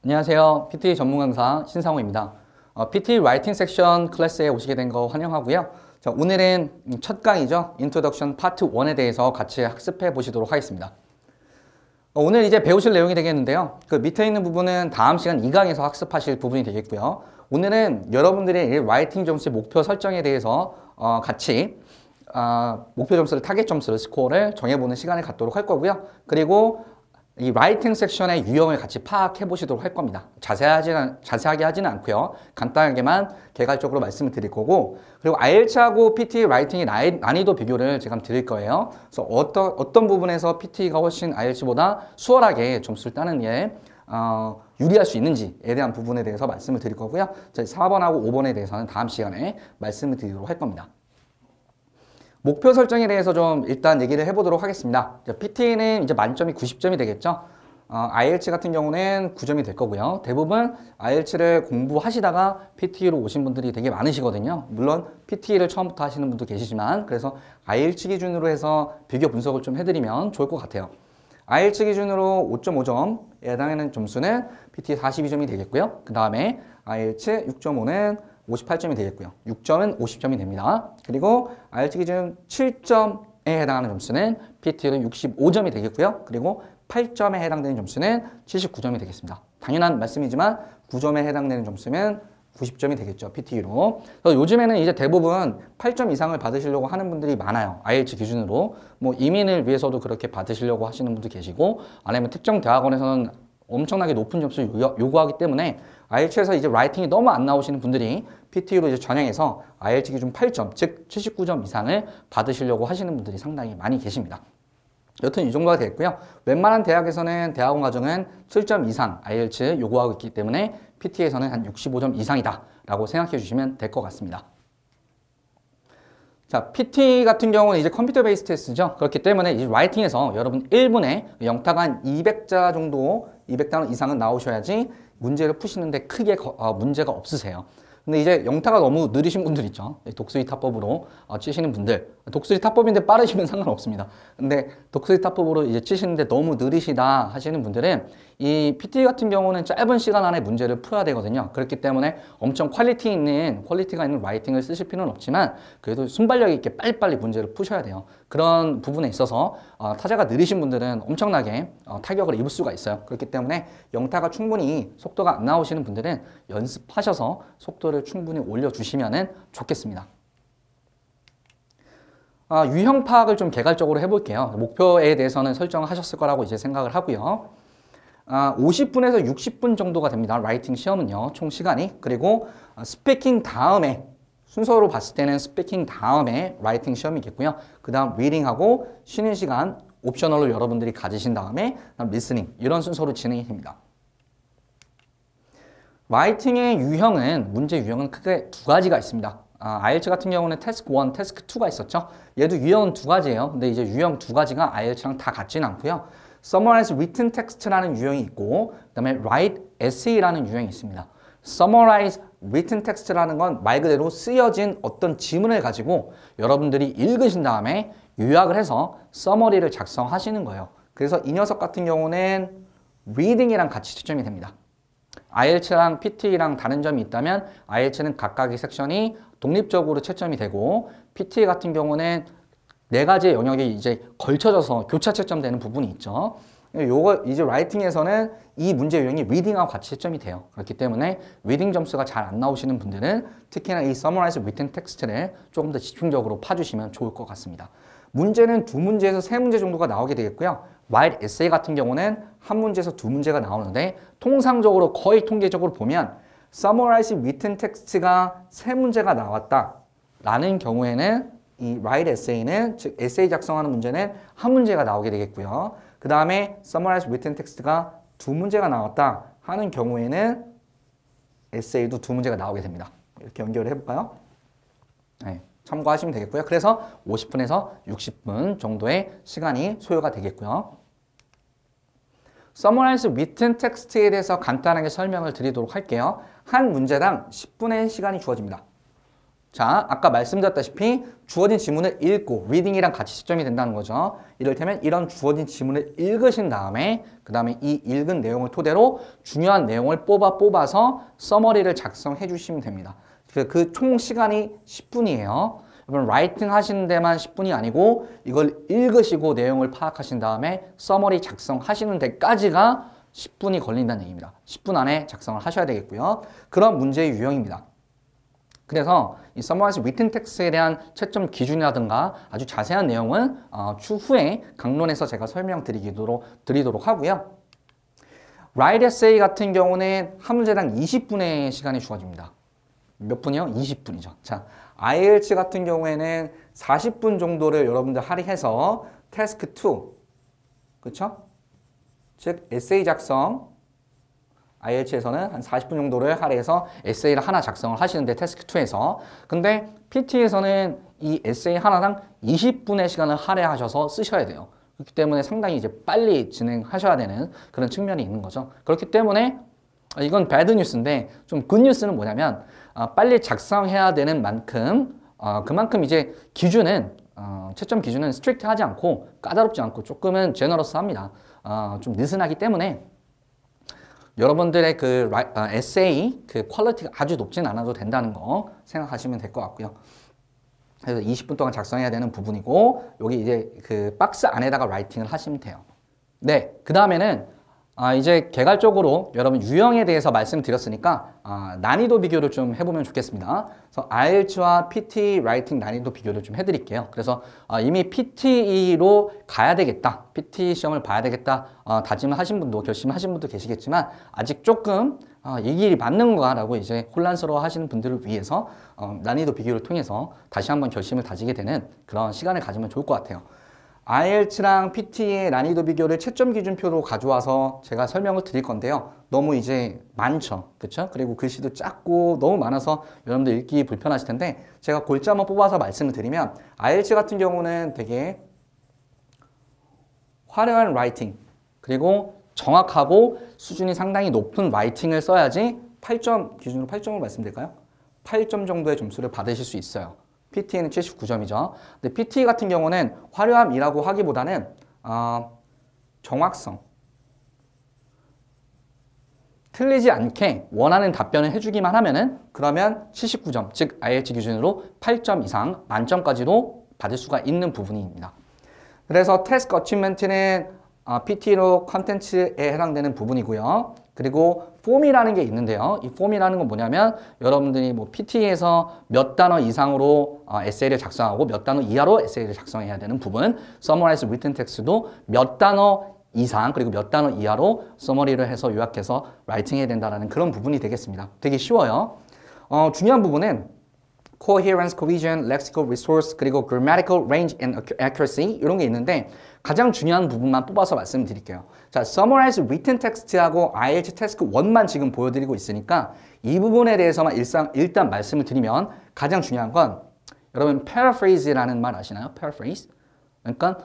안녕하세요. PT 전문 강사 신상호입니다. PT 라이팅 섹션 클래스에 오시게 된 거 환영하고요. 자, 오늘은 첫 강의죠. 인트로덕션 파트 1에 대해서 같이 학습해 보시도록 하겠습니다. 오늘 이제 배우실 내용이 되겠는데요. 그 밑에 있는 부분은 다음 시간 2강에서 학습하실 부분이 되겠고요. 오늘은 여러분들의 라이팅 점수의 목표 설정에 대해서 같이 목표 점수를, 타겟 점수를, 스코어를 정해보는 시간을 갖도록 할 거고요. 그리고 이 라이팅 섹션의 유형을 같이 파악해 보시도록 할 겁니다. 자세하게 하지는 않고요. 간단하게만 개괄적으로 말씀을 드릴 거고, 그리고 IELTS하고 PT 라이팅의 난이도 비교를 제가 드릴 거예요. 그래서 어떤 부분에서 PT가 훨씬 IELTS보다 수월하게 점수를 따는 게 유리할 수 있는지에 대한 부분에 대해서 말씀을 드릴 거고요. 4번하고 5번에 대해서는 다음 시간에 말씀을 드리도록 할 겁니다. 목표 설정에 대해서 좀 일단 얘기를 해보도록 하겠습니다. PT는 이제 만점이 90점이 되겠죠. IELTS 같은 경우는 9점이 될 거고요. 대부분 IELTS를 공부하시다가 PT로 오신 분들이 되게 많으시거든요. 물론 PT를 처음부터 하시는 분도 계시지만, 그래서 IELTS 기준으로 해서 비교 분석을 좀 해드리면 좋을 것 같아요. IELTS 기준으로 5.5점에 해당하는 점수는 PT 42점이 되겠고요. 그 다음에 IELTS 6.5는 58점이 되겠고요. 6점은 50점이 됩니다. 그리고 IELTS 기준 7점에 해당하는 점수는 PT로 65점이 되겠고요. 그리고 8점에 해당되는 점수는 79점이 되겠습니다. 당연한 말씀이지만 9점에 해당되는 점수는 90점이 되겠죠. PT로. 그래서 요즘에는 이제 대부분 8점 이상을 받으시려고 하는 분들이 많아요. IELTS 기준으로. 뭐 이민을 위해서도 그렇게 받으시려고 하시는 분도 계시고, 아니면 특정 대학원에서는 엄청나게 높은 점수를 요구하기 때문에 IELTS에서 이제 라이팅이 너무 안 나오시는 분들이 PT로 이제 전향해서 IELTS 기준 8점, 즉 79점 이상을 받으시려고 하시는 분들이 상당히 많이 계십니다. 여튼 이 정도가 되겠고요. 웬만한 대학에서는 대학원 과정은 7점 이상 IELTS 요구하고 있기 때문에 PT에서는 한 65점 이상이다 라고 생각해 주시면 될 것 같습니다. 자, PT 같은 경우는 이제 컴퓨터 베이스 테스트죠. 그렇기 때문에 이제 라이팅에서 여러분 1분에 영타가 한 200자 정도, 200단어 이상은 나오셔야지 문제를 푸시는데 크게 문제가 없으세요. 근데 이제 영타가 너무 느리신 분들 있죠. 독수리 타법으로 치시는 분들. 독수리 타법인데 빠르시면 상관없습니다. 근데 독수리 타법으로 이제 치시는데 너무 느리시다 하시는 분들은 이 PT 같은 경우는 짧은 시간 안에 문제를 풀어야 되거든요. 그렇기 때문에 엄청 퀄리티가 있는 라이팅을 쓰실 필요는 없지만 그래도 순발력 있게 빨리빨리 문제를 푸셔야 돼요. 그런 부분에 있어서 타자가 느리신 분들은 엄청나게 타격을 입을 수가 있어요. 그렇기 때문에 영타가 충분히 속도가 안 나오시는 분들은 연습하셔서 속도를 충분히 올려주시면 좋겠습니다. 유형 파악을 좀 개괄적으로 해볼게요. 목표에 대해서는 설정하셨을 거라고 이제 생각을 하고요. 50분에서 60분 정도가 됩니다. 라이팅 시험은요. 총 시간이. 그리고 스피킹 다음에, 순서로 봤을 때는 스피킹 다음에 라이팅 시험이겠고요. 그 다음 리딩하고 쉬는 시간 옵셔널로 여러분들이 가지신 다음에 리스닝, 이런 순서로 진행이 됩니다. 라이팅의 유형은, 문제 유형은 크게 두 가지가 있습니다. IELTS 같은 경우는 태스크 1, 태스크 2가 있었죠. 얘도 유형은 두 가지예요. 근데 이제 유형 두 가지가 IELTS랑 다 같지는 않고요. Summarize Written Text라는 유형이 있고, 그 다음에 Write Essay라는 유형이 있습니다. Summarize Written Text라는 건 말 그대로 쓰여진 어떤 지문을 가지고 여러분들이 읽으신 다음에 요약을 해서 서머리를 작성하시는 거예요. 그래서 이 녀석 같은 경우는 Reading이랑 같이 채점이 됩니다. IELTS랑 PT랑 다른 점이 있다면 IELTS는 각각의 섹션이 독립적으로 채점이 되고, PT 같은 경우는 네 가지의 영역이 이제 걸쳐져서 교차 채점되는 부분이 있죠. 요거 이제 라이팅에서는 이 문제 유형이 리딩하고 같이 채점이 돼요. 그렇기 때문에 리딩 점수가 잘 안 나오시는 분들은 특히나 이 Summarize Written Text를 조금 더 집중적으로 파주시면 좋을 것 같습니다. 문제는 두 문제에서 세 문제 정도가 나오게 되겠고요. Write Essay 같은 경우는 한 문제에서 두 문제가 나오는데, 통상적으로 거의 통계적으로 보면 Summarize Written Text가 세 문제가 나왔다라는 경우에는 이 Write Essay는, 즉 에세이 작성하는 문제는 한 문제가 나오게 되겠고요. 그 다음에 Summarize Written Text가 두 문제가 나왔다 하는 경우에는 에세이도 두 문제가 나오게 됩니다. 이렇게 연결을 해볼까요? 네, 참고하시면 되겠고요. 그래서 50분에서 60분 정도의 시간이 소요가 되겠고요. Summarize Written Text에 대해서 간단하게 설명을 드리도록 할게요. 한 문제당 10분의 시간이 주어집니다. 자, 아까 말씀드렸다시피 주어진 지문을 읽고 리딩이랑 같이 시점이 된다는 거죠. 이를테면 이런 주어진 지문을 읽으신 다음에 그 다음에 이 읽은 내용을 토대로 중요한 내용을 뽑아서 서머리를 작성해 주시면 됩니다. 그 총 시간이 10분이에요. 여러분 라이팅 하시는 데만 10분이 아니고 이걸 읽으시고 내용을 파악하신 다음에 서머리 작성하시는 데까지가 10분이 걸린다는 얘기입니다. 10분 안에 작성을 하셔야 되겠고요. 그런 문제의 유형입니다. 그래서 이 Summarize Written Text에 대한 채점 기준이라든가 아주 자세한 내용은 추후에 강론에서 제가 설명드리도록 하고요. Write Essay 같은 경우는 한 문제당 20분의 시간이 주어집니다. 몇 분이요? 20분이죠. 자, IELTS 같은 경우에는 40분 정도를 여러분들 할애해서 Task 2, 그렇죠? 즉 에세이 작성, IELTS에서는 한 40분 정도를 할애해서 에세이를 하나 작성을 하시는데 태스크 2에서 근데 PT에서는 이 에세이 하나당 20분의 시간을 할애하셔서 쓰셔야 돼요. 그렇기 때문에 상당히 이제 빨리 진행하셔야 되는 그런 측면이 있는 거죠. 그렇기 때문에 이건 배드 뉴스인데 좀 굿 뉴스는 뭐냐면 빨리 작성해야 되는 만큼 그만큼 이제 기준은 채점 기준은 스트릭트하지 않고 까다롭지 않고 조금은 제너러스합니다. 좀 느슨하기 때문에 여러분들의 그 에세이 그 퀄리티가 아주 높진 않아도 된다는 거 생각하시면 될 것 같고요. 그래서 20분 동안 작성해야 되는 부분이고 여기 이제 그 박스 안에다가 라이팅을 하시면 돼요. 네, 그 다음에는 이제 개괄적으로 여러분 유형에 대해서 말씀드렸으니까 난이도 비교를 좀 해보면 좋겠습니다. 그래서 IELTS와 PT 라이팅 난이도 비교를 좀 해드릴게요. 그래서 이미 PT로 가야 되겠다, PT 시험을 봐야 되겠다 다짐을 하신 분도 결심하신 분도 계시겠지만 아직 조금 이 길이 맞는가라고 이제 혼란스러워 하시는 분들을 위해서 난이도 비교를 통해서 다시 한번 결심을 다지게 되는 그런 시간을 가지면 좋을 것 같아요. IELTS랑 PT의 난이도 비교를 채점 기준표로 가져와서 제가 설명을 드릴 건데요. 너무 이제 많죠. 그렇죠? 그리고 글씨도 작고 너무 많아서 여러분들 읽기 불편하실 텐데 제가 골자만 뽑아서 말씀을 드리면 IELTS 같은 경우는 되게 화려한 라이팅 그리고 정확하고 수준이 상당히 높은 라이팅을 써야지 8점 기준으로 8점을 말씀드릴까요? 8점 정도의 점수를 받으실 수 있어요. PT는 79점이죠. 근데 PT 같은 경우는 화려함이라고 하기보다는 정확성, 틀리지 않게 원하는 답변을 해주기만 하면은 그러면 79점, 즉 IELTS 기준으로 8점 이상 만점까지도 받을 수가 있는 부분입니다. 그래서 태스크 어치먼트는 PT로 컨텐츠에 해당되는 부분이고요. 그리고 폼이라는 게 있는데요. 이 폼이라는 건 뭐냐면 여러분들이 뭐 PT에서 몇 단어 이상으로 에세이를 작성하고 몇 단어 이하로 에세이를 작성해야 되는 부분, Summarize Written Text도 몇 단어 이상 그리고 몇 단어 이하로 서머리를 해서 요약해서 라이팅해야 된다는 그런 부분이 되겠습니다. 되게 쉬워요. 중요한 부분은 Coherence, Cohesion, Lexical Resource, 그리고 Grammatical Range and Accuracy 이런 게 있는데 가장 중요한 부분만 뽑아서 말씀드릴게요. 자, Summarize Written Text하고 IELTS Task 1만 지금 보여드리고 있으니까 이 부분에 대해서만 일단 말씀을 드리면 가장 중요한 건 여러분 paraphrase라는 말 아시나요? paraphrase? 그러니까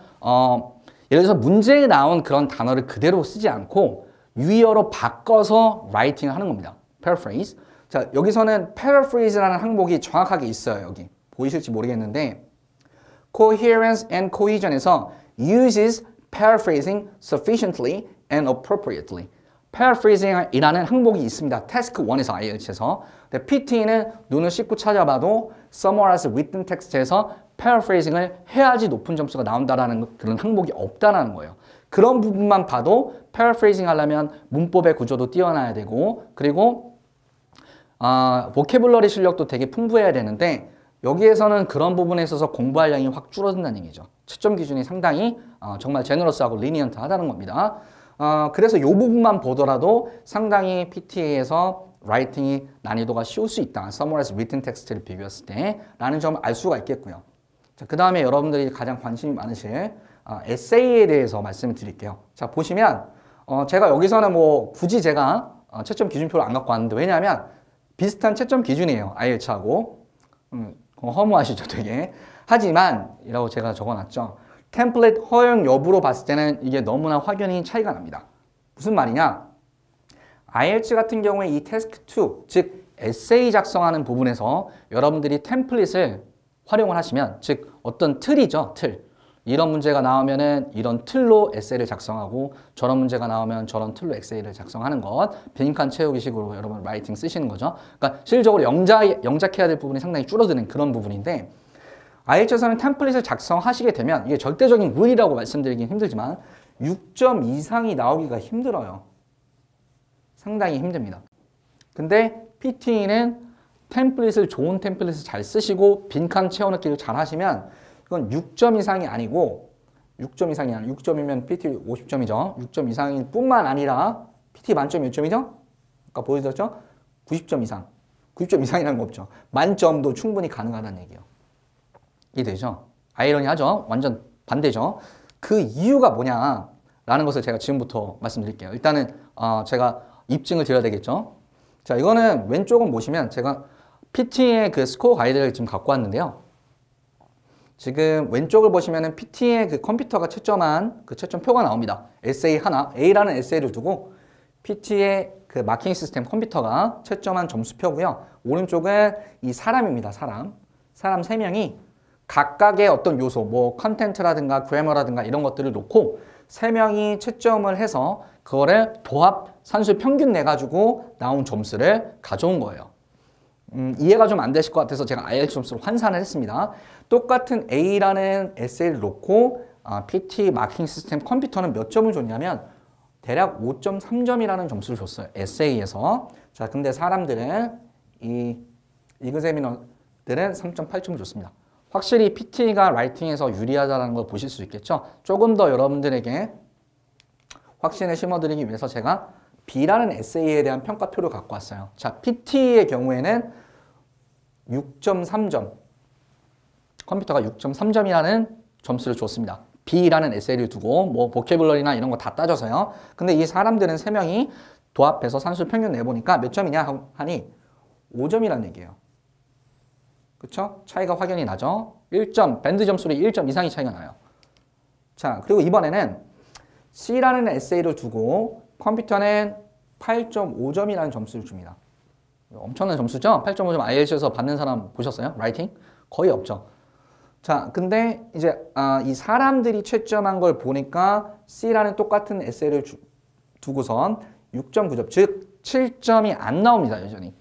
예를 들어서 문제에 나온 그런 단어를 그대로 쓰지 않고 유의어로 바꿔서 라이팅을 하는 겁니다. paraphrase. 자, 여기서는 paraphrase라는 항목이 정확하게 있어요. 여기 보이실지 모르겠는데 Coherence and Cohesion에서 uses paraphrasing sufficiently and appropriately. paraphrasing이라는 항목이 있습니다. Task 1에서 IELTS에서. PT는 눈을 씻고 찾아봐도 Summarize Written Text에서 paraphrasing을 해야지 높은 점수가 나온다라는 그런 항목이 없다라는 거예요. 그런 부분만 봐도 paraphrasing 하려면 문법의 구조도 뛰어나야 되고 그리고 보캐블러리 실력도 되게 풍부해야 되는데 여기에서는 그런 부분에 있어서 공부할 양이 확 줄어든다는 얘기죠. 채점 기준이 상당히 정말 제너러스하고 리니언트하다는 겁니다. 그래서 이 부분만 보더라도 상당히 PTA에서 라이팅이 난이도가 쉬울 수 있다. Summarize Written Text를 비교했을 때 라는 점을 알 수가 있겠고요. 그 다음에 여러분들이 가장 관심이 많으실 에세이에 대해서 말씀을 드릴게요. 자, 보시면 제가 여기서는 뭐 굳이 제가 채점 기준표를 안 갖고 왔는데 왜냐하면 비슷한 채점 기준이에요. IELTS하고. 허무하시죠, 되게. 하지만 이라고 제가 적어놨죠. 템플릿 허용 여부로 봤을 때는 이게 너무나 확연히 차이가 납니다. 무슨 말이냐? IELTS 같은 경우에 이 태스크 2, 즉 에세이 작성하는 부분에서 여러분들이 템플릿을 활용을 하시면, 즉 어떤 틀이죠, 틀. 이런 문제가 나오면은 이런 틀로 에세이를 작성하고, 저런 문제가 나오면 저런 틀로 에세이를 작성하는 것, 빈칸 채우기 식으로 여러분 라이팅 쓰시는 거죠. 그러니까 실질적으로 영작해야 될 부분이 상당히 줄어드는 그런 부분인데, IELTS에서는 템플릿을 작성하시게 되면, 이게 절대적인 룰이라고 말씀드리긴 힘들지만 6점 이상이 나오기가 힘들어요. 상당히 힘듭니다. 근데 PT는 템플릿을, 좋은 템플릿을 잘 쓰시고 빈칸 채워넣기를 잘 하시면 이건 6점 이상이 아니고, 6점 이상이 아니고, 6점이면 PT 50점이죠. 6점 이상일 뿐만 아니라 PT 만점이 몇 점이죠? 아까 보여드렸죠? 90점 이상. 90점 이상이라는 거 없죠. 만점도 충분히 가능하다는 얘기예요. 이해되죠? 아이러니하죠? 완전 반대죠? 그 이유가 뭐냐라는 것을 제가 지금부터 말씀드릴게요. 일단은 제가 입증을 드려야 되겠죠? 자, 이거는 왼쪽은 보시면 제가 PT의 그 스코어 가이드를 지금 갖고 왔는데요. 지금 왼쪽을 보시면은 PT의 그 컴퓨터가 채점한 그 채점표가 나옵니다. 에세이 하나, A라는 에세이를 두고 PT의 그 마킹 시스템 컴퓨터가 채점한 점수표고요. 오른쪽은 이 사람입니다. 사람 3명이 각각의 어떤 요소, 뭐 컨텐트라든가 그래머라든가 이런 것들을 놓고 3명이 채점을 해서 그거를 도합 산수 평균 내가지고 나온 점수를 가져온 거예요. 이해가 좀 안 되실 것 같아서 제가 IELTS 점수로 환산을 했습니다. 똑같은 A라는 에세이를 놓고 PT 마킹 시스템 컴퓨터는 몇 점을 줬냐면 대략 5.3점이라는 점수를 줬어요. 에세이에서. 자, 근데 사람들은 이 이그제미너들은 3.8점을 줬습니다. 확실히 PT가 라이팅에서 유리하다는 걸 보실 수 있겠죠. 조금 더 여러분들에게 확신을 심어드리기 위해서 제가 B라는 에세이에 대한 평가표를 갖고 왔어요. 자, PT의 경우에는 6.3점. 컴퓨터가 6.3점이라는 점수를 줬습니다. B라는 에세이를 두고 뭐 보캐블러리나 이런 거 다 따져서요. 근데 이 사람들은 3명이 도합해서 산수 평균 내보니까 몇 점이냐 하니 5점이라는 얘기예요. 그쵸? 차이가 확연히 나죠? 1점, 밴드 점수로 1점 이상이 차이가 나요. 자, 그리고 이번에는 C라는 에세이를 두고 컴퓨터는 8.5점이라는 점수를 줍니다. 엄청난 점수죠? 8.5점 IELTS에서 받는 사람 보셨어요? 라이팅? 거의 없죠. 자, 근데 이제 이 사람들이 채점한 걸 보니까 C라는 똑같은 에세이를 두고선 6.9점, 즉 7점이 안 나옵니다. 여전히.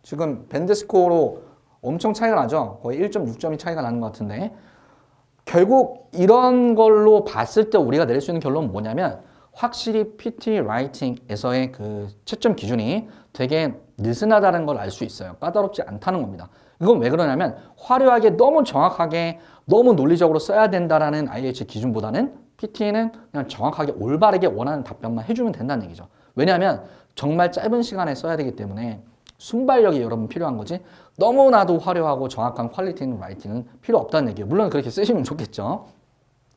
지금 밴드 스코어로 엄청 차이가 나죠? 거의 1.6점이 차이가 나는 것 같은데, 결국 이런 걸로 봤을 때 우리가 내릴 수 있는 결론은 뭐냐면 확실히 PT 라이팅에서의 그 채점 기준이 되게 느슨하다는 걸 알 수 있어요. 까다롭지 않다는 겁니다. 이건 왜 그러냐면 화려하게 너무 정확하게 너무 논리적으로 써야 된다라는 IELTS 기준보다는 PT는 그냥 정확하게 올바르게 원하는 답변만 해주면 된다는 얘기죠. 왜냐하면 정말 짧은 시간에 써야 되기 때문에 순발력이 여러분 필요한 거지, 너무나도 화려하고 정확한 퀄리티 있는 라이팅은 필요 없다는 얘기예요. 물론 그렇게 쓰시면 좋겠죠.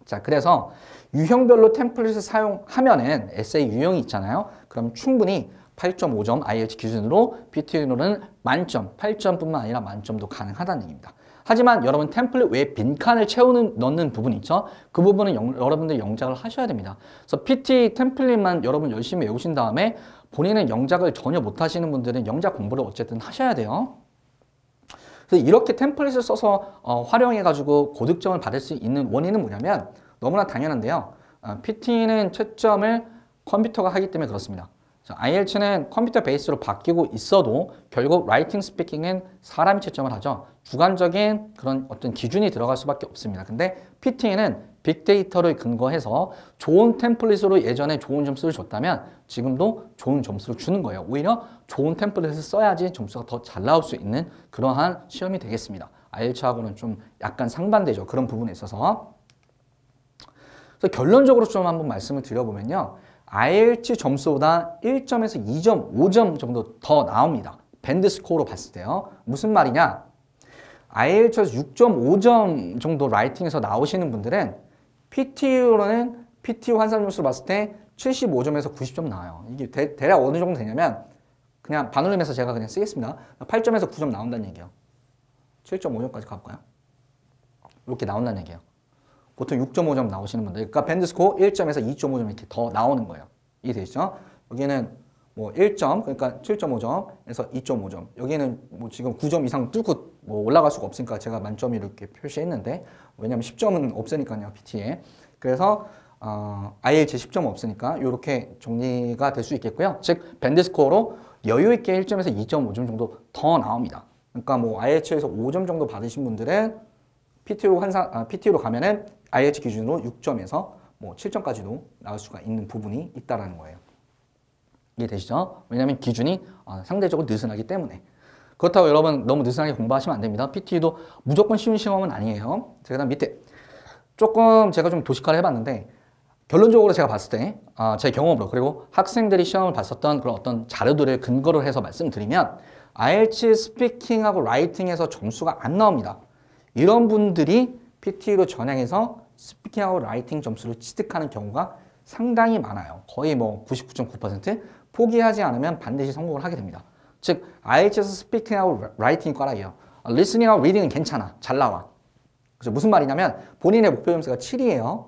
자, 그래서 유형별로 템플릿을 사용하면은 에세이 유형이 있잖아요. 그럼 충분히 8.5점 IELTS 기준으로 PT로는 만점, 8점뿐만 아니라 만점도 가능하다는 얘기입니다. 하지만 여러분 템플릿 외에 빈칸을 넣는 부분이 있죠. 그 부분은 여러분들이 영작을 하셔야 됩니다. 그래서 PT 템플릿만 여러분 열심히 외우신 다음에 본인은 영작을 전혀 못 하시는 분들은 영작 공부를 어쨌든 하셔야 돼요. 그래서 이렇게 템플릿을 써서 활용해가지고 고득점을 받을 수 있는 원인은 뭐냐면 너무나 당연한데요. PT는 채점을 컴퓨터가 하기 때문에 그렇습니다. IELTS는 컴퓨터 베이스로 바뀌고 있어도 결국 라이팅 스피킹은 사람이 채점을 하죠. 주관적인 그런 어떤 기준이 들어갈 수밖에 없습니다. 근데 PT는 빅데이터를 근거해서 좋은 템플릿으로 예전에 좋은 점수를 줬다면 지금도 좋은 점수를 주는 거예요. 오히려 좋은 템플릿을 써야지 점수가 더 잘 나올 수 있는 그러한 시험이 되겠습니다. IELTS하고는 좀 약간 상반되죠. 그런 부분에 있어서. 그래서 결론적으로 좀 한번 말씀을 드려보면요. IELTS 점수보다 1점에서 2.5점 정도 더 나옵니다. 밴드 스코어로 봤을 때요. 무슨 말이냐? IELTS에서 6.5점 정도 라이팅에서 나오시는 분들은 PT로는 PT 환산 점수로 봤을 때 75점에서 90점 나와요. 이게 대략 어느 정도 되냐면 그냥 반올림해서 제가 그냥 쓰겠습니다. 8점에서 9점 나온다는 얘기예요. 7.5점까지 가볼까요? 이렇게 나온다는 얘기예요. 보통 6.5점 나오시는 분들, 그러니까 밴드 스코어 1점에서 2.5점 이렇게 더 나오는 거예요. 이해되시죠? 여기는 뭐 1점, 그러니까 7.5점에서 2.5점. 여기는 뭐 지금 9점 이상 뚫고 뭐 올라갈 수가 없으니까 제가 만점을 이렇게 표시했는데, 왜냐면 10점은 없으니까요, PT에. 그래서 IELTS 10점 없으니까 이렇게 정리가 될 수 있겠고요. 즉 밴드 스코어로 여유 있게 1점에서 2.5점 정도 더 나옵니다. 그러니까 뭐 IELTS에서 5점 정도 받으신 분들은 PT로 가면은 IELTS 기준으로 6점에서 뭐 7점까지도 나올 수가 있는 부분이 있다라는 거예요. 이해되시죠? 왜냐하면 기준이 상대적으로 느슨하기 때문에. 그렇다고 여러분 너무 느슨하게 공부하시면 안 됩니다. PT도 무조건 쉬운 시험은 아니에요. 그다음 밑에 조금 제가 좀 도식화를 해봤는데, 결론적으로 제가 봤을 때 제 경험으로, 그리고 학생들이 시험을 봤었던 그런 어떤 자료들을 근거로 해서 말씀드리면, IELTS 스피킹하고 라이팅에서 점수가 안 나옵니다. 이런 분들이 PT로 전향해서 스피킹하고 라이팅 점수를 취득하는 경우가 상당히 많아요. 거의 뭐 99.9% 포기하지 않으면 반드시 성공을 하게 됩니다. 즉 IELTS 스피킹하고 라이팅이 꽈락이에요. 리스닝하고 리딩은 괜찮아, 잘 나와. 그래서 무슨 말이냐면 본인의 목표 점수가 7이에요.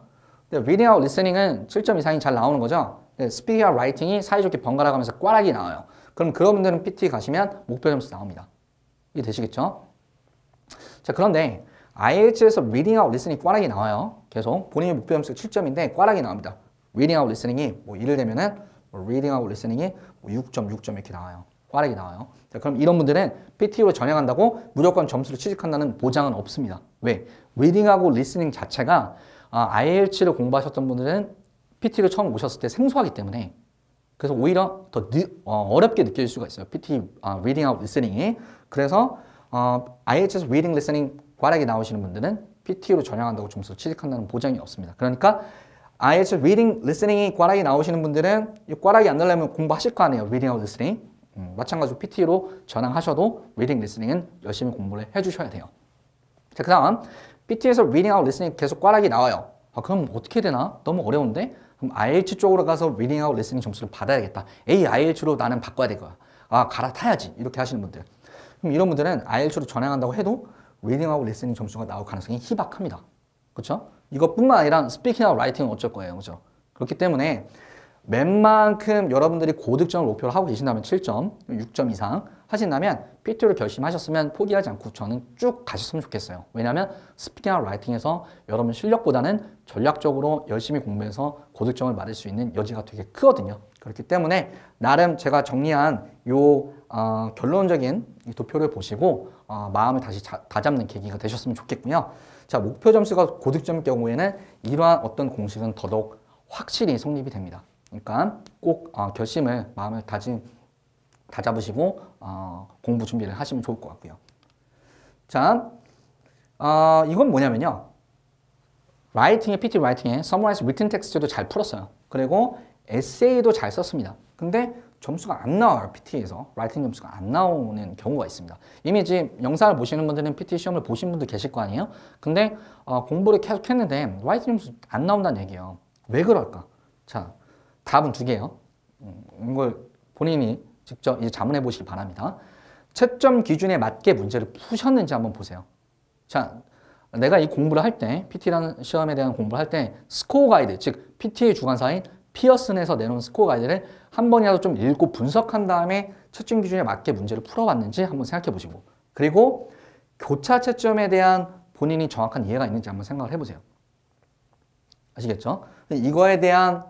근데 리딩하고 리스닝은 7점 이상이 잘 나오는 거죠. 스피킹하고 라이팅이 사이좋게 번갈아 가면서 꽈락이 나와요. 그럼 그런 분들은 PT 가시면 목표 점수 나옵니다. 이게 되시겠죠? 자, 그런데 IELTS에서 리딩하고 리스닝 꽈락이 나와요. 계속 본인의 목표 점수가 7점인데 꽈락이 나옵니다. 리딩하고 리스닝이 뭐 예를 들면은 리딩하고 리스닝이 뭐 6점, 6점 이렇게 나와요. 꽈락이 나와요. 자, 그럼 이런 분들은 PT로 전향한다고 무조건 점수를 취직한다는 보장은 없습니다. 왜? 리딩하고 리스닝 자체가 IELTS를 공부하셨던 분들은 PT로 처음 오셨을 때 생소하기 때문에, 그래서 오히려 더 어렵게 느껴질 수가 있어요. PT 리딩하고 리스닝이. 그래서 IELTS 리딩 리스닝 꽈락이 나오시는 분들은 PT로 전향한다고 점수를 취직한다는 보장이 없습니다. 그러니까 IELTS 리딩 리스닝이 꽈락이 나오시는 분들은 이 꽈락이 안 나려면 공부하실 거 아니에요. 리딩하고 리스닝. 마찬가지로 PT로 전향하셔도 리딩 리스닝은 열심히 공부를 해주셔야 돼요. 자, 그 다음 PT에서 리딩하고 리스닝 계속 꽈락이 나와요. 그럼 어떻게 되나? 너무 어려운데? 그럼 IELTS 쪽으로 가서 리딩하고 리스닝 점수를 받아야겠다. IELTS로 나는 바꿔야 될 거야. 갈아타야지. 이렇게 하시는 분들. 그럼 이런 분들은 IELTS로 전향한다고 해도 리딩하고 리스닝 점수가 나올 가능성이 희박합니다. 그렇죠? 이것뿐만 아니라 스피킹하고 라이팅은 어쩔 거예요. 그렇죠? 그렇기 때문에 웬만큼 여러분들이 고득점을 목표로 하고 계신다면 7점, 6점 이상 하신다면 PT로 결심하셨으면 포기하지 않고 저는 쭉 가셨으면 좋겠어요. 왜냐하면 스피킹하고 라이팅에서 여러분 실력보다는 전략적으로 열심히 공부해서 고득점을 받을 수 있는 여지가 되게 크거든요. 그렇기 때문에 나름 제가 정리한 요 결론적인 도표를 보시고 마음을 다시 다잡는 계기가 되셨으면 좋겠고요. 자, 목표 점수가 고득점일 경우에는 이러한 어떤 공식은 더더욱 확실히 성립이 됩니다. 그러니까 꼭 결심을, 마음을 다잡으시고 공부 준비를 하시면 좋을 것 같고요. 자, 이건 뭐냐면요. PT 라이팅에 Summarize Written Text도 잘 풀었어요. 그리고 에세이도 잘 썼습니다. 근데 점수가 안 나와요. PT에서 라이팅 점수가 안 나오는 경우가 있습니다. 이미 지금 영상을 보시는 분들은 PT 시험을 보신 분도 계실 거 아니에요? 근데 공부를 계속 했는데 라이팅 점수 안 나온다는 얘기예요. 왜 그럴까? 자, 답은 두 개예요. 이걸 본인이 직접 이제 자문해 보시기 바랍니다. 채점 기준에 맞게 문제를 푸셨는지 한번 보세요. 자, 내가 이 공부를 할 때, PT라는 시험에 대한 공부를 할 때 스코어 가이드, 즉 PT의 주관사인 피어슨에서 내놓은 스코어 가이드를 한 번이라도 좀 읽고 분석한 다음에 채점 기준에 맞게 문제를 풀어봤는지 한번 생각해 보시고, 그리고 교차 채점에 대한 본인이 정확한 이해가 있는지 한번 생각을 해보세요. 아시겠죠? 이거에 대한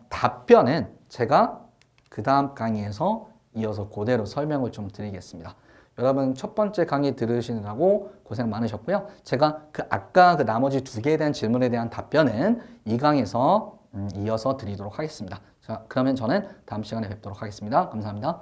답변은 제가 그 다음 강의에서 이어서 그대로 설명을 좀 드리겠습니다. 여러분 첫 번째 강의 들으시느라고 고생 많으셨고요. 제가 아까 그 나머지 두 개에 대한 질문에 대한 답변은 이 강의에서 이어서 드리도록 하겠습니다. 자, 그러면 저는 다음 시간에 뵙도록 하겠습니다. 감사합니다.